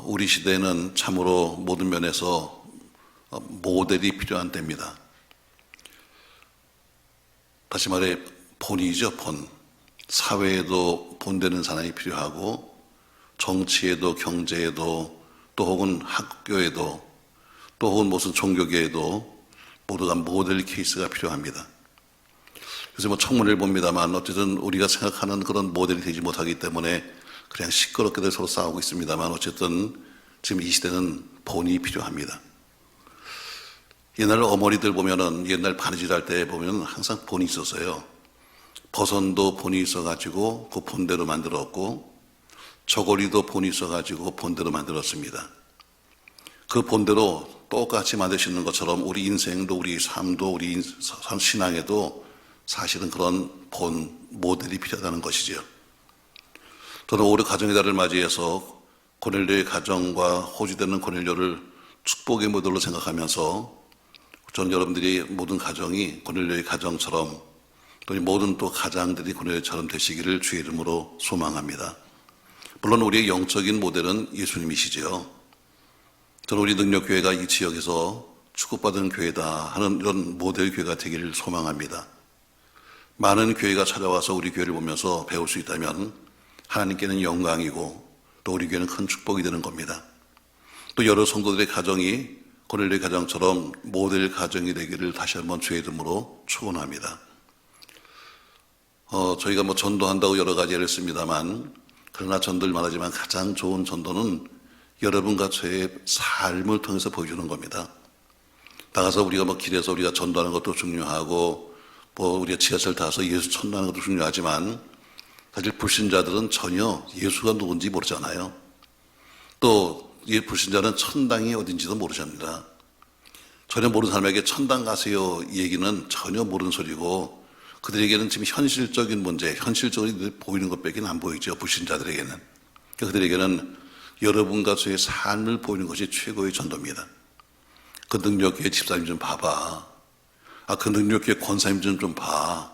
우리 시대에는 참으로 모든 면에서 모델이 필요한 때입니다. 다시 말해 본이죠, 본. 사회에도 본되는 사람이 필요하고 정치에도 경제에도 또 혹은 학교에도 또 혹은 무슨 종교계에도 모두가 모델 케이스가 필요합니다. 그래서 뭐 청문회를 봅니다만 어쨌든 우리가 생각하는 그런 모델이 되지 못하기 때문에 그냥 시끄럽게들 서로 싸우고 있습니다만 어쨌든 지금 이 시대는 본이 필요합니다. 옛날 어머니들 보면은 옛날 바느질할 때 보면 항상 본이 있었어요. 버선도 본이 있어가지고 그 본대로 만들었고 저고리도 본이 있어가지고 본대로 만들었습니다. 그 본대로 똑같이 만드시는 것처럼 우리 인생도 우리 삶도 우리 신앙에도 사실은 그런 본 모델이 필요하다는 것이죠. 저는 올해 가정의 달을 맞이해서 고넬료의 가정과 호주되는 고넬료를 축복의 모델로 생각하면서 저는 여러분들이 모든 가정이 고넬료의 가정처럼 또 모든 또 가장들이 고넬료처럼 되시기를 주의 이름으로 소망합니다. 물론 우리의 영적인 모델은 예수님이시죠. 저는 우리 능력교회가 이 지역에서 축복받은 교회다 하는 이런 모델 교회가 되기를 소망합니다. 많은 교회가 찾아와서 우리 교회를 보면서 배울 수 있다면 하나님께는 영광이고 또 우리 교회는 큰 축복이 되는 겁니다. 또 여러 성도들의 가정이 고넬료의 가정처럼 모델 가정이 되기를 다시 한번 주의 이름으로 축원합니다. 저희가 뭐 전도한다고 여러 가지 예를 씁니다만 그러나 전도를 말하지만 가장 좋은 전도는 여러분과 저의 삶을 통해서 보여주는 겁니다. 나가서 우리가 뭐 길에서 우리가 전도하는 것도 중요하고 뭐 우리가 지하철 타서 예수 전도하는 것도 중요하지만 사실 불신자들은 전혀 예수가 누군지 모르잖아요. 또 이 불신자는 천당이 어딘지도 모르십니다. 전혀 모르는 사람에게 천당 가세요 이 얘기는 전혀 모르는 소리고 그들에게는 지금 현실적인 문제, 현실적으로 보이는 것밖에 안 보이죠. 불신자들에게는. 그들에게는 여러분과 저의 삶을 보이는 것이 최고의 전도입니다. 그 능력교회 집사님 좀 봐봐. 그 능력교회 권사님 좀 봐.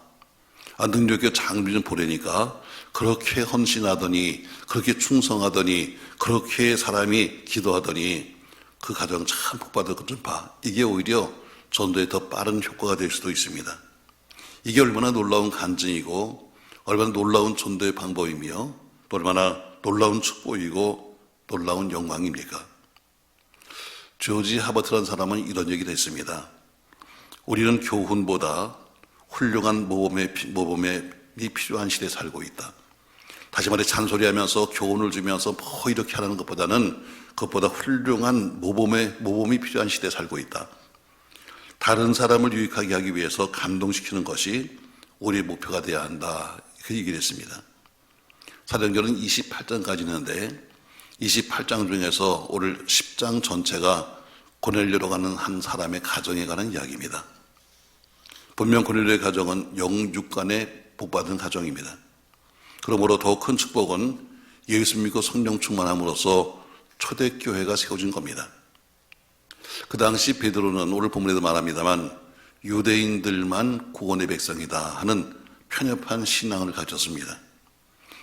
능력교회 장로님 좀 보라니까 그렇게 헌신하더니 그렇게 충성하더니 그렇게 사람이 기도하더니 그 가정 참 복받을 것 좀 봐. 이게 오히려 전도에 더 빠른 효과가 될 수도 있습니다. 이게 얼마나 놀라운 간증이고 얼마나 놀라운 전도의 방법이며 또 얼마나 놀라운 축복이고 놀라운 영광입니까? 조지 하버트라는 사람은 이런 얘기를 했습니다. 우리는 교훈보다 훌륭한 모범이 필요한 시대에 살고 있다. 다시 말해 잔소리하면서 교훈을 주면서 뭐 이렇게 하는 것보다는 그것보다 훌륭한 모범이 필요한 시대에 살고 있다. 다른 사람을 유익하게 하기 위해서 감동시키는 것이 우리의 목표가 되어야 한다. 그 얘기를 했습니다. 사도행전은 28장까지 있는데 28장 중에서 오늘 10장 전체가 고넬료로 가는 한 사람의 가정에 관한 이야기입니다. 분명 고넬료의 가정은 영육간에 복받은 가정입니다. 그러므로 더 큰 축복은 예수 믿고 성령 충만함으로써 초대교회가 세워진 겁니다. 그 당시 베드로는 오늘 본문에도 말합니다만 유대인들만 구원의 백성이다 하는 편협한 신앙을 가졌습니다.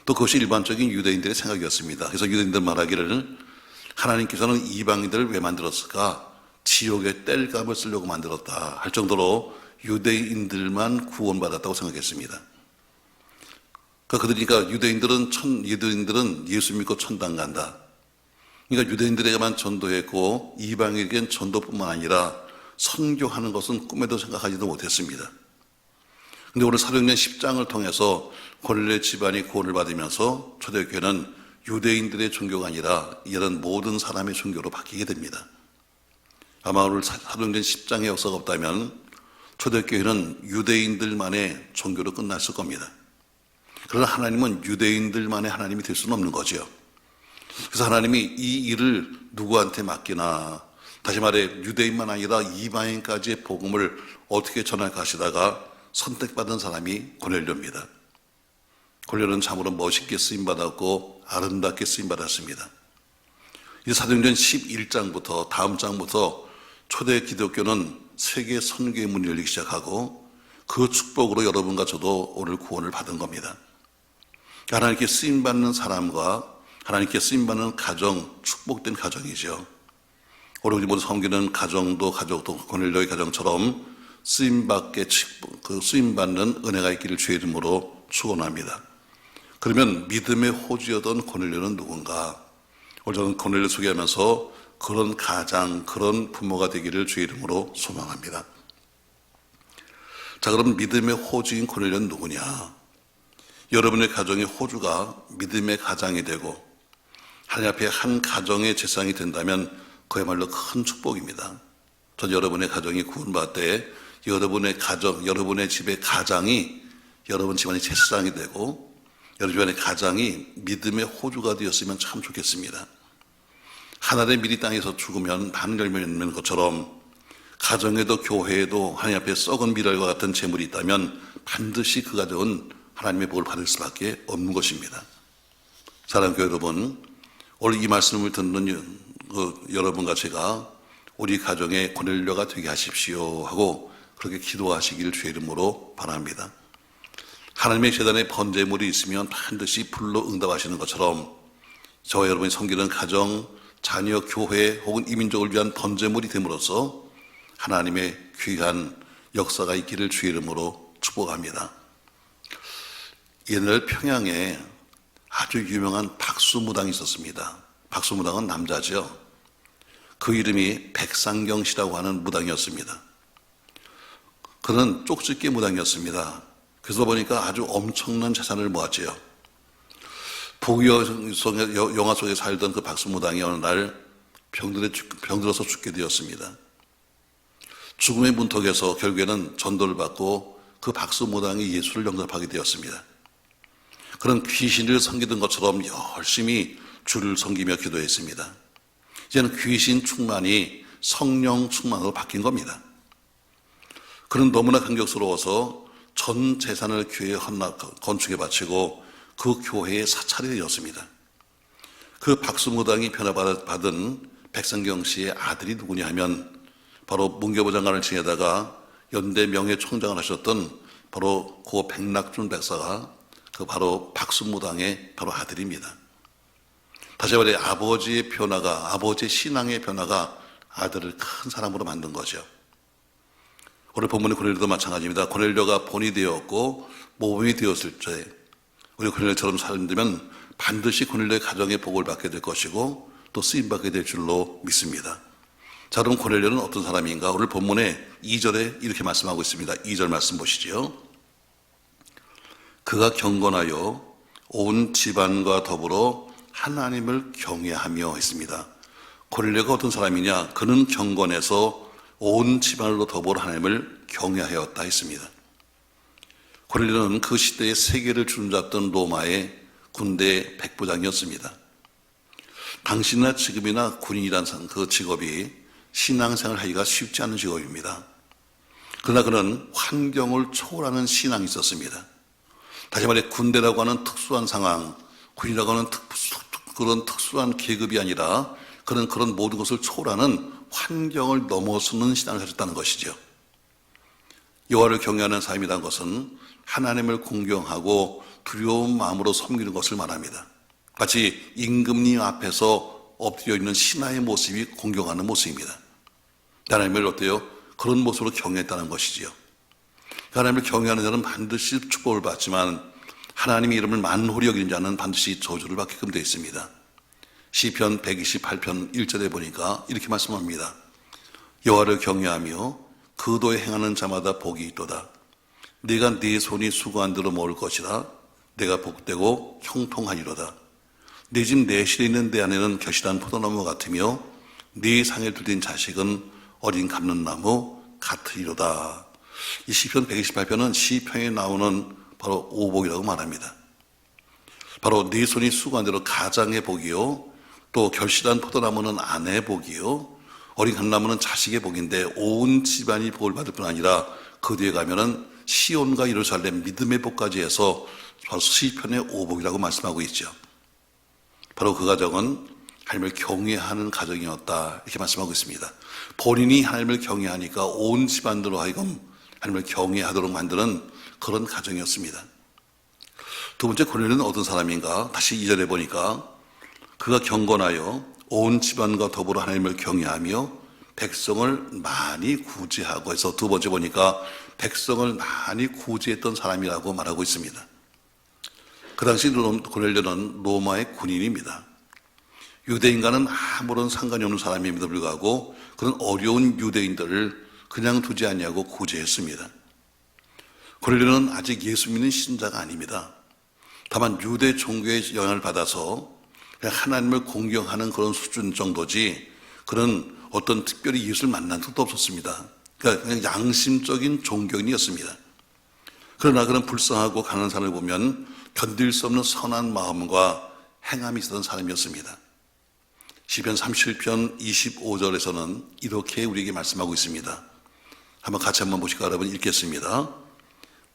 또 그것이 일반적인 유대인들의 생각이었습니다. 그래서 유대인들 말하기를 하나님께서는 이방인들을 왜 만들었을까? 지옥의 땔감을 쓰려고 만들었다 할 정도로 유대인들만 구원받았다고 생각했습니다. 그러니까 유대인들은 예수 믿고 천당 간다. 그러니까 유대인들에게만 전도했고 이방인에게는 전도뿐만 아니라 선교하는 것은 꿈에도 생각하지도 못했습니다. 그런데 오늘 사도행전 10장을 통해서 고넬료 집안이 구원을 받으면서 초대교회는 유대인들의 종교가 아니라 이런 모든 사람의 종교로 바뀌게 됩니다. 아마 오늘 사도행전 10장의 역사가 없다면 초대교회는 유대인들만의 종교로 끝났을 겁니다. 그러나 하나님은 유대인들만의 하나님이 될 수는 없는 거죠. 그래서 하나님이 이 일을 누구한테 맡기나, 다시 말해 유대인만 아니라 이방인까지의 복음을 어떻게 전할까 하시다가 선택받은 사람이 고넬료입니다. 고넬료는 참으로 멋있게 쓰임받았고 아름답게 쓰임받았습니다. 이 사도행전 11장부터 다음 장부터 초대 기독교는 세계 선교의 문이 열리기 시작하고 그 축복으로 여러분과 저도 오늘 구원을 받은 겁니다. 하나님께 쓰임받는 사람과 하나님께 쓰임받는 가정, 축복된 가정이죠. 우리 모두 섬기는 가정도 가족도 고넬료의 가정처럼 쓰임받는 은혜가 있기를 주의 이름으로 축원합니다. 그러면 믿음의 호주였던 고넬료는 누군가? 오늘 저는 고넬료 소개하면서 그런 가장, 그런 부모가 되기를 주의 이름으로 소망합니다. 자, 그럼 믿음의 호주인 고넬료는 누구냐? 여러분의 가정의 호주가 믿음의 가장이 되고 하나님 앞에 한 가정의 제사장이 된다면 그야말로 큰 축복입니다. 전 여러분의 가정이 구원받을 때 여러분의 가정, 여러분의 집의 가장이 여러분 집안의 제사장이 되고 여러분 집안의 가장이 믿음의 호주가 되었으면 참 좋겠습니다. 하나의 미리 땅에서 죽으면 많은 열매를 맺는 것처럼 가정에도 교회에도 하나님 앞에 썩은 미랄과 같은 재물이 있다면 반드시 그 가정은 하나님의 복을 받을 수밖에 없는 것입니다. 사랑하는 교회 여러분, 오늘 이 말씀을 듣는 여러분과 제가 우리 가정의 고넬료가 되게 하십시오 하고 그렇게 기도하시기를 주의 이름으로 바랍니다. 하나님의 제단에 번제물이 있으면 반드시 불로 응답하시는 것처럼 저와 여러분이 섬기는 가정, 자녀, 교회 혹은 이민족을 위한 번제물이 됨으로써 하나님의 귀한 역사가 있기를 주의 이름으로 축복합니다. 옛날 평양에 아주 유명한 박수무당이 있었습니다. 박수무당은 남자죠. 그 이름이 백상경 씨라고 하는 무당이었습니다. 그는 쪽집게 무당이었습니다. 그래서 보니까 아주 엄청난 재산을 모았지요. 영화 속에 살던 그 박수무당이 어느 날 병들어서 죽게 되었습니다. 죽음의 문턱에서 결국에는 전도를 받고 그 박수무당이 예수를 영접하게 되었습니다. 그런 귀신을 섬기던 것처럼 열심히 주를 섬기며 기도했습니다. 이제는 귀신 충만이 성령 충만으로 바뀐 겁니다. 그는 너무나 감격스러워서 전 재산을 교회에 건축에 바치고 그 교회에 사찰이 되었습니다. 그 박수무당이 변화받은 백성경 씨의 아들이 누구냐 하면 바로 문교부 장관을 지내다가 연대 명예총장을 하셨던 바로 고 백낙준 백사가 그 바로 박수무당의 바로 아들입니다. 다시 말해 아버지의 변화가, 아버지의 신앙의 변화가 아들을 큰 사람으로 만든 거죠. 오늘 본문의 고넬료도 마찬가지입니다. 고넬료가 본이 되었고 모범이 되었을 때 우리 고넬료처럼 살면 반드시 고넬료의 가정의 복을 받게 될 것이고 또 쓰임받게 될 줄로 믿습니다. 자, 그럼 고넬료는 어떤 사람인가? 오늘 본문에 2절에 이렇게 말씀하고 있습니다. 2절 말씀 보시죠. 그가 경건하여 온 집안과 더불어 하나님을 경외하며 했습니다. 고넬료가 어떤 사람이냐? 그는 경건해서 온 집안으로 더불어 하나님을 경외하였다 했습니다. 고넬료는 그 시대에 세계를 주름잡던 로마의 군대 백부장이었습니다. 당시나 지금이나 군인이란 그 직업이 신앙생활을 하기가 쉽지 않은 직업입니다. 그러나 그는 환경을 초월하는 신앙이 있었습니다. 다시 말해 군대라고 하는 특수한 상황, 군이라고 하는 그런 특수한 계급이 아니라 그런 모든 것을 초월하는 환경을 넘어서는 신앙을 가졌다는 것이죠. 여호와를 경외하는 삶이라는 것은 하나님을 공경하고 두려운 마음으로 섬기는 것을 말합니다. 마치 임금님 앞에서 엎드려 있는 신하의 모습이 공경하는 모습입니다. 하나님을 어때요? 그런 모습으로 경외했다는 것이지요. 하나님을 경외하는 자는 반드시 축복을 받지만 하나님의 이름을 만홀히 여기는 자는 반드시 저주를 받게끔 되어 있습니다. 시편 128편 1절에 보니까 이렇게 말씀합니다. 여호와를 경외하며 그 도에 행하는 자마다 복이 있도다. 네가 네 손이 수고한 대로 먹을 것이라. 내가 복되고 형통하리로다. 네 집 내실에 있는 내 안에는 겨실한 포도나무 같으며 네 상에 들린 자식은 어린 감람나무 같으리로다. 이 시편 128편은 시편에 나오는 바로 오복이라고 말합니다. 바로 네 손이 수고한 대로 가장의 복이요, 또 결실한 포도나무는 아내의 복이요, 어린 감람나무는 자식의 복인데 온 집안이 복을 받을 뿐 아니라 그 뒤에 가면은 시온과 예루살렘 믿음의 복까지 해서 바로 시편의 오복이라고 말씀하고 있죠. 바로 그 가정은 하나님을 경외하는 가정이었다 이렇게 말씀하고 있습니다. 본인이 하나님을 경외하니까 온 집안으로 하여금 하나님을 경외하도록 만드는 그런 가정이었습니다. 두 번째 고넬료는 어떤 사람인가? 다시 2절에 보니까 그가 경건하여 온 집안과 더불어 하나님을 경외하며 백성을 많이 구제하고 해서 두 번째 보니까 백성을 많이 구제했던 사람이라고 말하고 있습니다. 그 당시 고넬료는 로마의 군인입니다. 유대인과는 아무런 상관이 없는 사람임에도 불구하고 그런 어려운 유대인들을 그냥 두지 않냐고 구제했습니다. 고넬료는 아직 예수 믿는 신자가 아닙니다. 다만 유대 종교의 영향을 받아서 그냥 하나님을 공경하는 그런 수준 정도지 그런 어떤 특별히 예수를 만난 적도 없었습니다. 그러니까 그냥 양심적인 종교인이었습니다. 그러나 그런 불쌍하고 가난한 사람을 보면 견딜 수 없는 선한 마음과 행함이 있었던 사람이었습니다. 시편 37편 25절에서는 이렇게 우리에게 말씀하고 있습니다. 한번 같이 한번 보실까 여러분 읽겠습니다.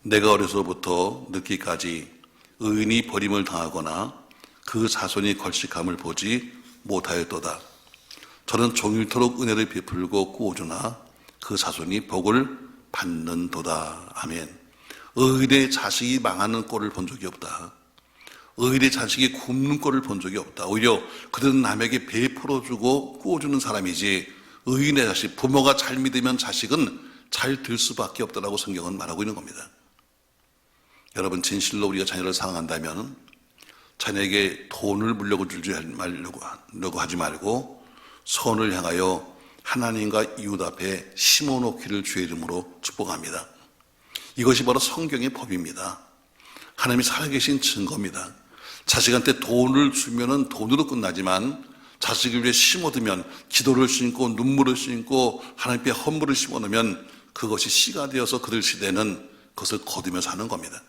내가 어려서부터 늙기까지 의인이 버림을 당하거나 그 자손이 걸식함을 보지 못하였도다. 저는 종일토록 은혜를 베풀고 꾸어주나 그 자손이 복을 받는도다. 아멘. 의인의 자식이 망하는 꼴을 본 적이 없다. 의인의 자식이 굶는 꼴을 본 적이 없다. 오히려 그들은 남에게 베풀어주고 꾸어주는 사람이지 의인의 자식, 부모가 잘 믿으면 자식은 잘 들 수밖에 없다라고 성경은 말하고 있는 겁니다. 여러분 진실로 우리가 자녀를 사랑한다면 자녀에게 돈을 물려고 주지 말려고 하지 말고 선을 향하여 하나님과 이웃 앞에 심어놓기를 주의 이름으로 축복합니다. 이것이 바로 성경의 법입니다. 하나님이 살아계신 증거입니다. 자식한테 돈을 주면은 돈으로 끝나지만 자식을 위해 심어두면 기도를 심고 눈물을 심고 하나님께 헌물을 심어놓으면 그것이 씨가 되어서 그들 시대는 그것을 거두며 사는 겁니다.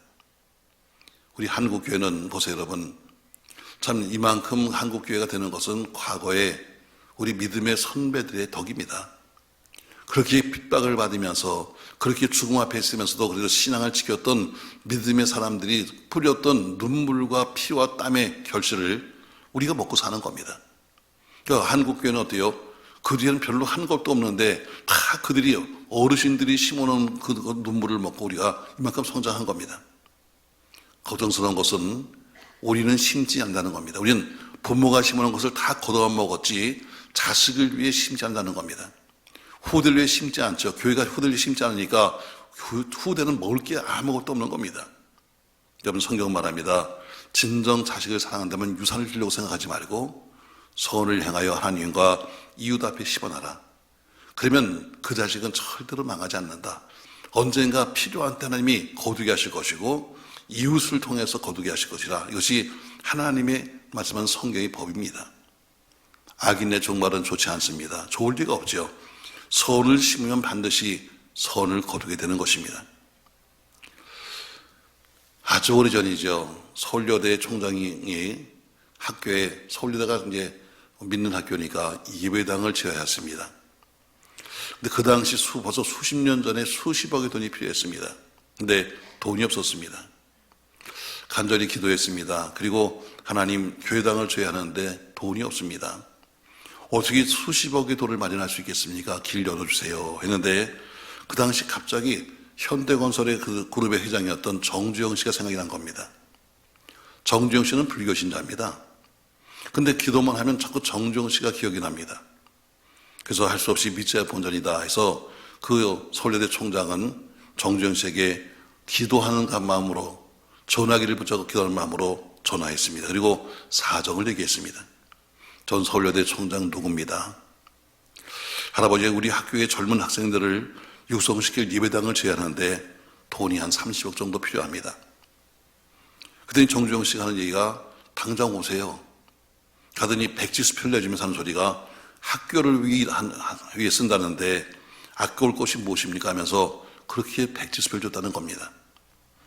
우리 한국교회는 보세요 여러분, 참 이만큼 한국교회가 되는 것은 과거에 우리 믿음의 선배들의 덕입니다. 그렇게 핍박을 받으면서 그렇게 죽음 앞에 있으면서도 그래도 신앙을 지켰던 믿음의 사람들이 뿌렸던 눈물과 피와 땀의 결실을 우리가 먹고 사는 겁니다. 그러니까 한국교회는 어때요? 그 뒤에는 별로 한 것도 없는데 다 그들이 어르신들이 심어놓은 그 눈물을 먹고 우리가 이만큼 성장한 겁니다. 걱정스러운 것은 우리는 심지 않는다는 겁니다. 우리는 부모가 심어놓은 것을 다 걷어와 먹었지 자식을 위해 심지 않는다는 겁니다. 후대를 위해 심지 않죠. 교회가 후대를 위해 심지 않으니까 후대는 먹을 게 아무것도 없는 겁니다. 여러분 성경 말합니다. 진정 자식을 사랑한다면 유산을 주려고 생각하지 말고 선을 행하여 하나님과 이웃 앞에 심어놔라. 그러면 그 자식은 절대로 망하지 않는다. 언젠가 필요한 때 하나님이 거두게 하실 것이고 이웃을 통해서 거두게 하실 것이라. 이것이 하나님의 말씀한 성경의 법입니다. 악인의 종말은 좋지 않습니다. 좋을 리가 없죠. 선을 심으면 반드시 선을 거두게 되는 것입니다. 아주 오래전이죠. 서울여대 총장이 학교에, 서울여대가 이제 믿는 학교니까 예배당을 지어야 했습니다. 근데 그 당시 벌써 수십 년 전에 수십억의 돈이 필요했습니다. 근데 돈이 없었습니다. 간절히 기도했습니다. 그리고 하나님 교회당을 지어야 하는데 돈이 없습니다. 어떻게 수십억의 돈을 마련할 수 있겠습니까? 길 열어주세요 했는데 그 당시 갑자기 현대건설의 그 그룹의 회장이었던 정주영 씨가 생각이 난 겁니다. 정주영 씨는 불교 신자입니다. 근데 기도만 하면 자꾸 정주영 씨가 기억이 납니다. 그래서 할 수 없이 믿자야 본전이다 해서 그 서울여대 총장은 정주영 씨에게 기도하는 마음으로 전화기를 붙잡고 기도하는 마음으로 전화했습니다. 그리고 사정을 얘기했습니다. 전 서울여대 총장 누구입니다. 할아버지 우리 학교의 젊은 학생들을 육성시킬 예배당을 지어야 하는데 돈이 한 30억 정도 필요합니다. 그랬더니 정주영 씨가 하는 얘기가 당장 오세요. 가더니 백지수표를 내주면서 하는 소리가 학교를 위해 쓴다는데 아까울 것이 무엇입니까 하면서 그렇게 백지수표를 줬다는 겁니다.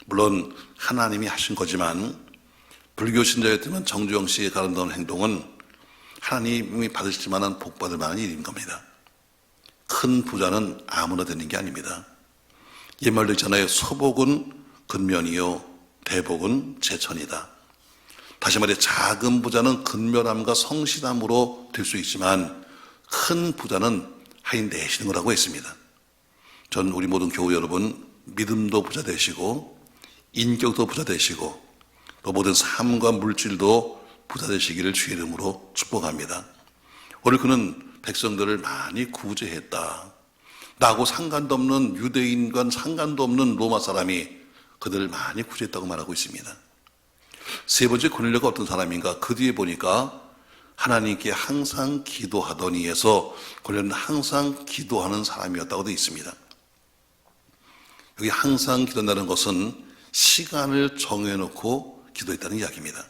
물론 하나님이 하신 거지만 불교 신자였다면 정주영 씨의 아름다운 행동은 하나님이 받으실 만한 복받을 만한 일인 겁니다. 큰 부자는 아무나 되는 게 아닙니다. 옛말도 있잖아요. 소복은 근면이요 대복은 제천이다. 다시 말해 작은 부자는 근면함과 성실함으로 될 수 있지만 큰 부자는 하인 내시는 거라고 했습니다. 전 우리 모든 교우 여러분 믿음도 부자 되시고 인격도 부자 되시고 또 모든 삶과 물질도 부자 되시기를 주의 이름으로 축복합니다. 오늘 그는 백성들을 많이 구제했다. 나하고 상관도 없는 유대인과 상관도 없는 로마 사람이 그들을 많이 구제했다고 말하고 있습니다. 세 번째 고넬료가 어떤 사람인가? 그 뒤에 보니까 하나님께 항상 기도하더니 해서 고넬료는 항상 기도하는 사람이었다고 되어 있습니다. 여기 항상 기도한다는 것은 시간을 정해놓고 기도했다는 이야기입니다.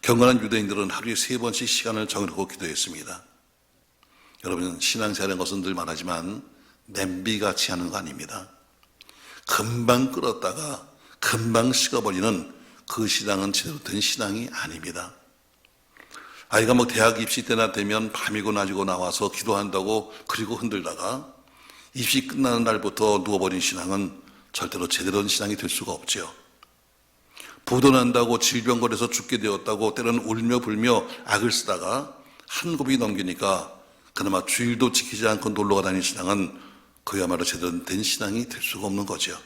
경건한 유대인들은 하루에 3번씩 시간을 정해놓고 기도했습니다. 여러분, 신앙생활이라는 것은 늘 말하지만 냄비같이 하는 거 아닙니다. 금방 끓었다가 금방 식어버리는 그 신앙은 제대로 된 신앙이 아닙니다. 아이가 대학 입시 때나 되면 밤이고 낮이고 나와서 기도한다고 그리고 흔들다가 입시 끝나는 날부터 누워버린 신앙은 절대로 제대로 된 신앙이 될 수가 없죠. 부도난다고 질병걸려서 죽게 되었다고 때로는 울며 불며 악을 쓰다가 한 곱이 넘기니까 그나마 주일도 지키지 않고 놀러가 다니는 신앙은 그야말로 제대로 된 신앙이 될 수가 없는 거죠.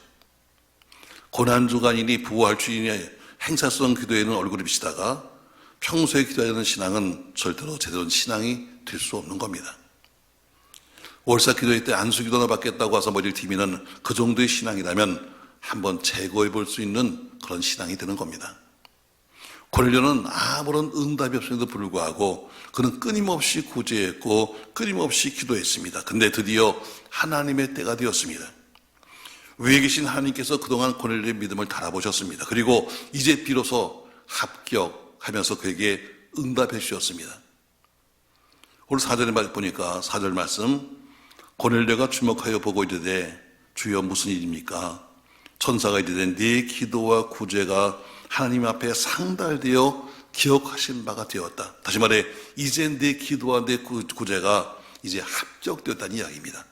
고난주간이니 부활 주일이니 행사성 기도에는 얼굴을 비치다가 평소에 기도하는 신앙은 절대로 제대로 된 신앙이 될 수 없는 겁니다. 월사 기도회 때 안수기도나 받겠다고 와서 머리를 디미는 그 정도의 신앙이라면 한번 재고해 볼 수 있는 그런 신앙이 되는 겁니다. 고넬료는 아무런 응답이 없음에도 불구하고 그는 끊임없이 구제했고 끊임없이 기도했습니다. 근데 드디어 하나님의 때가 되었습니다. 위에 계신 하나님께서 그동안 고넬료의 믿음을 달아보셨습니다. 그리고 이제 비로소 합격하면서 그에게 응답해 주셨습니다. 오늘 4절에 보니까 4절 말씀, 고넬료가 주목하여 보고 이르되 주여 무슨 일입니까? 천사가 이르되 네 기도와 구제가 하나님 앞에 상달되어 기억하신 바가 되었다. 다시 말해 이제 네 기도와 네 구제가 이제 합격되었다는 이야기입니다.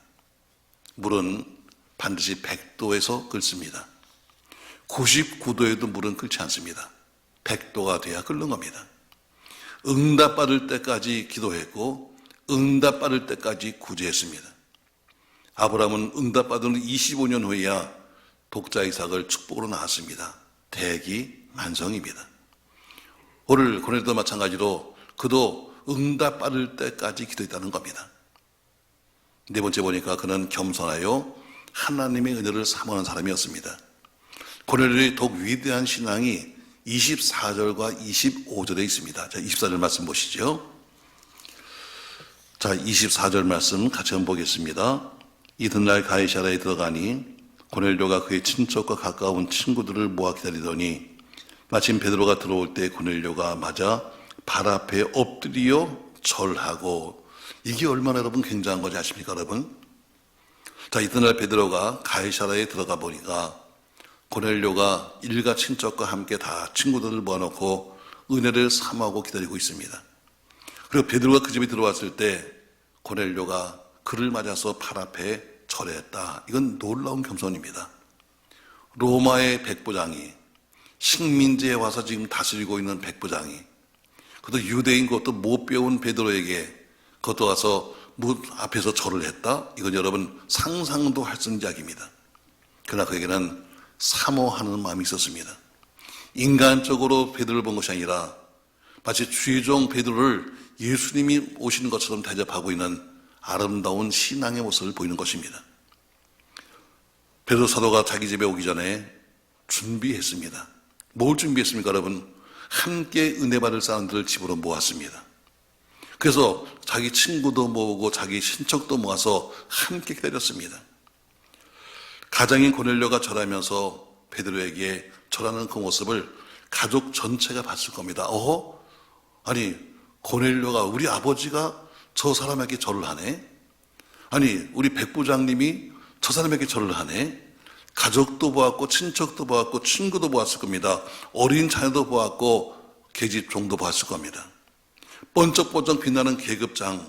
물은 반드시 100도에서 끓습니다. 99도에도 물은 끓지 않습니다. 100도가 돼야 끓는 겁니다. 응답받을 때까지 기도했고 응답받을 때까지 구제했습니다. 아브라함은 응답받은 25년 후에야 독자 이삭을 축복으로 낳았습니다. 대기만성입니다. 오늘 고넬료도 마찬가지로 그도 응답받을 때까지 기도했다는 겁니다. 네 번째 보니까 그는 겸손하여 하나님의 은혜를 사모하는 사람이었습니다. 고넬료의 더욱 위대한 신앙이 24절과 25절에 있습니다. 자, 24절 말씀 보시죠. 자, 24절 말씀 같이 한번 보겠습니다. 이튿날 가이사랴에 들어가니 고넬료가 그의 친척과 가까운 친구들을 모아 기다리더니 마침 베드로가 들어올 때 고넬료가 맞아 발 앞에 엎드려 절하고, 이게 얼마나 여러분 굉장한 건지 아십니까 여러분? 자, 이튿날 베드로가 가이사랴에 들어가 보니까 고넬료가 일가 친척과 함께 다 친구들을 모아놓고 은혜를 사모하고 기다리고 있습니다. 그리고 베드로가 그 집에 들어왔을 때 고넬료가 그를 맞아서 발 앞에 절했다. 이건 놀라운 겸손입니다. 로마의 백부장이, 식민지에 와서 지금 다스리고 있는 백부장이, 그것도 유대인, 그것도 못 배운 베드로에게 그것도 와서 문 앞에서 절을 했다? 이건 여러분 상상도 할 수 없는 이야기입니다. 그러나 그에게는 사모하는 마음이 있었습니다. 인간적으로 베드로를 본 것이 아니라 마치 주의종 베드로를 예수님이 오시는 것처럼 대접하고 있는 아름다운 신앙의 모습을 보이는 것입니다. 베드로 사도가 자기 집에 오기 전에 준비했습니다. 뭘 준비했습니까 여러분? 함께 은혜 받을 사람들을 집으로 모았습니다. 그래서 자기 친구도 모으고 자기 친척도 모아서 함께 기다렸습니다. 가장인 고넬료가 절하면서 베드로에게 절하는 그 모습을 가족 전체가 봤을 겁니다. 아니 고넬료가, 우리 아버지가 저 사람에게 절을 하네? 아니 우리 백부장님이 저 사람에게 절을 하네? 가족도 보았고 친척도 보았고 친구도 보았을 겁니다. 어린 자녀도 보았고 계집 종도 보았을 겁니다. 번쩍번쩍 빛나는 계급장,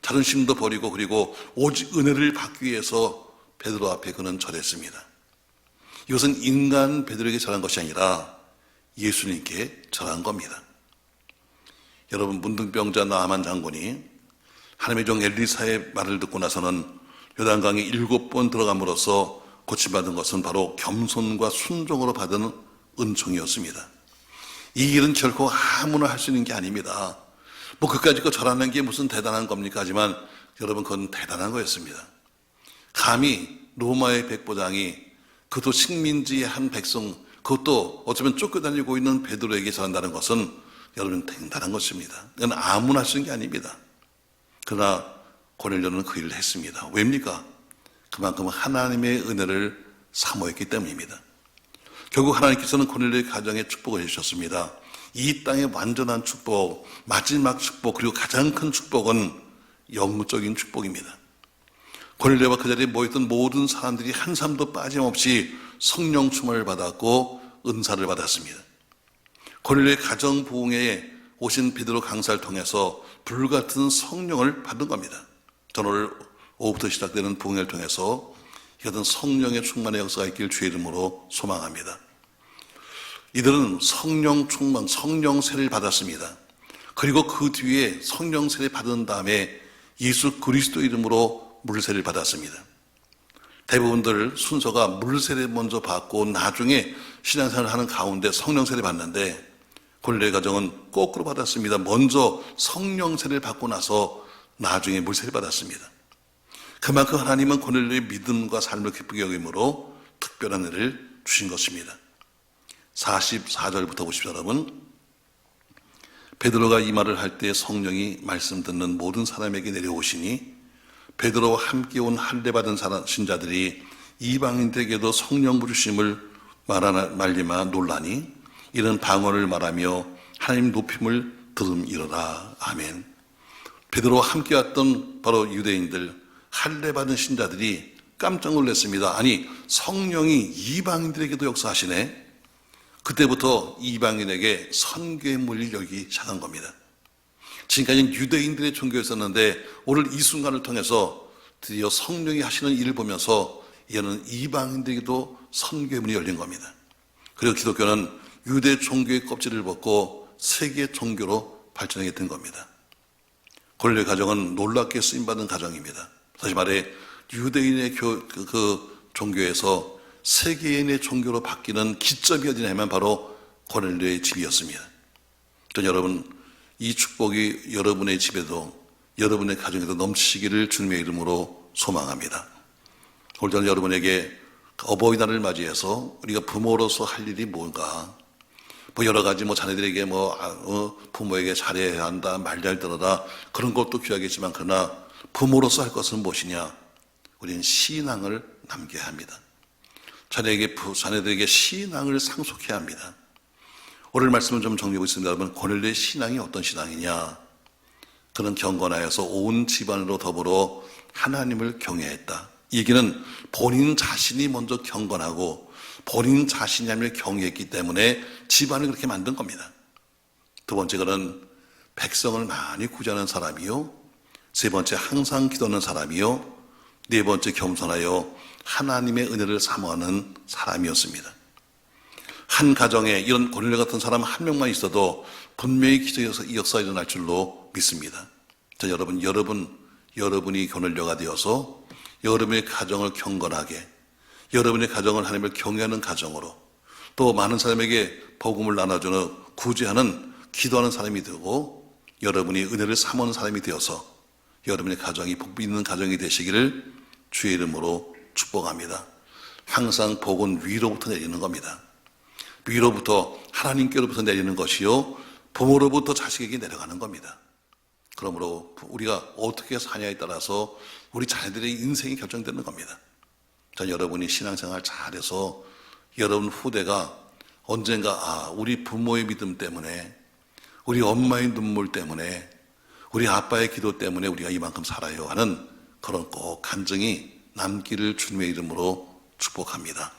자존심도 버리고 그리고 오직 은혜를 받기 위해서 베드로 앞에 그는 절했습니다. 이것은 인간 베드로에게 절한 것이 아니라 예수님께 절한 겁니다. 여러분, 문둥병자 나아만 장군이 하나님의 종 엘리사의 말을 듣고 나서는 요단강에 7번 들어감으로써 고침받은 것은 바로 겸손과 순종으로 받은 은총이었습니다. 이 일은 결코 아무나 할 수 있는 게 아닙니다. 뭐 그까짓 거 절하는 게 무슨 대단한 겁니까? 하지만 여러분 그건 대단한 거였습니다. 감히 로마의 백부장이 그것도 식민지의 한 백성, 그것도 어쩌면 쫓겨다니고 있는 베드로에게 전한다는 것은 여러분 대단한 것입니다. 그건 아무나 할 수 있는 게 아닙니다. 그러나 고넬료는 그 일을 했습니다. 왜입니까? 그만큼 하나님의 은혜를 사모했기 때문입니다. 결국 하나님께서는 고넬료의 가정에 축복을 해주셨습니다. 이 땅의 완전한 축복, 마지막 축복, 그리고 가장 큰 축복은 영적인 축복입니다. 고넬료와 그 자리에 모였던 모든 사람들이 한 사람도 빠짐없이 성령 충만을 받았고 은사를 받았습니다. 고넬료의 가정 부흥회에 오신 베드로 강사를 통해서 불같은 성령을 받은 겁니다. 저는 오늘 오후부터 시작되는 부흥회를 통해서 이것은 성령의 충만의 역사가 있길 주의 이름으로 소망합니다. 이들은 성령 충만, 성령 세례를 받았습니다. 그리고 그 뒤에 성령 세례 받은 다음에 예수 그리스도 이름으로 물세례를 받았습니다. 대부분들 순서가 물세례 먼저 받고 나중에 신앙생활을 하는 가운데 성령 세례 받는데 고넬료의 가정은 거꾸로 받았습니다. 먼저 성령 세례를 받고 나서 나중에 물세례를 받았습니다. 그만큼 하나님은 고넬료의 믿음과 삶을 기쁘게 여김으로 특별한 은혜를 주신 것입니다. 44절부터 보십시오, 여러분. 베드로가 이 말을 할 때 성령이 말씀 듣는 모든 사람에게 내려오시니 베드로와 함께 온 할례받은 신자들이 이방인들에게도 성령 부르심을 말리마 놀라니 이런 방언을 말하며 하나님 높임을 들음이로라. 아멘. 베드로와 함께 왔던 바로 유대인들, 할례받은 신자들이 깜짝 놀랐습니다. 아니, 성령이 이방인들에게도 역사하시네. 그때부터 이방인에게 선교의 문을 열기 시작한 겁니다. 지금까지는 유대인들의 종교였었는데 오늘 이 순간을 통해서 드디어 성령이 하시는 일을 보면서 이제는 이방인들에게도 선교의 문이 열린 겁니다. 그리고 기독교는 유대 종교의 껍질을 벗고 세계 종교로 발전하게 된 겁니다. 고넬료의 가정은 놀랍게 쓰임받은 가정입니다. 다시 말해 유대인의 그 종교에서 세계인의 종교로 바뀌는 기점이 어디냐면 바로 고넬료의 집이었습니다. 전 여러분, 이 축복이 여러분의 집에도 여러분의 가정에도 넘치기를 주님의 이름으로 소망합니다. 오늘 저는 여러분에게 어버이날을 맞이해서 우리가 부모로서 할 일이 뭔가, 여러 가지 자네들에게 부모에게 잘해야 한다, 말 잘 들어라, 그런 것도 귀하겠지만 그러나 부모로서 할 것은 무엇이냐? 우리는 신앙을 남겨야 합니다. 자네들에게 신앙을 상속해야 합니다. 오늘 말씀을 좀 정리하고 있습니다. 여러분, 고넬료의 신앙이 어떤 신앙이냐? 그는 경건하여서 온 집안으로 더불어 하나님을 경외했다. 이 얘기는 본인 자신이 먼저 경건하고 본인 자신이 하나님을 경외했기 때문에 집안을 그렇게 만든 겁니다. 두 번째, 그는 백성을 많이 구제하는 사람이요. 세 번째, 항상 기도하는 사람이요. 네 번째, 겸손하여 하나님의 은혜를 사모하는 사람이었습니다. 한 가정에 이런 고넬료 같은 사람 한 명만 있어도 분명히 기적의 역사가 일어날 줄로 믿습니다. 저 여러분이 고넬료가 되어서 여러분의 가정을 경건하게, 여러분의 가정을 하나님을 경외하는 가정으로, 또 많은 사람에게 복음을 나눠주는 구제하는 기도하는 사람이 되고 여러분이 은혜를 사모하는 사람이 되어서 여러분의 가정이 복 있는 가정이 되시기를 주의 이름으로 축복합니다. 항상 복은 위로부터 내리는 겁니다. 위로부터 하나님께로부터 내리는 것이요, 부모로부터 자식에게 내려가는 겁니다. 그러므로 우리가 어떻게 사냐에 따라서 우리 자녀들의 인생이 결정되는 겁니다. 전 여러분이 신앙생활 잘해서 여러분 후대가 언젠가 우리 부모의 믿음 때문에, 우리 엄마의 눈물 때문에, 우리 아빠의 기도 때문에 우리가 이만큼 살아요 하는 그런 꼭 간증이 남기를 주님의 이름으로 축복합니다.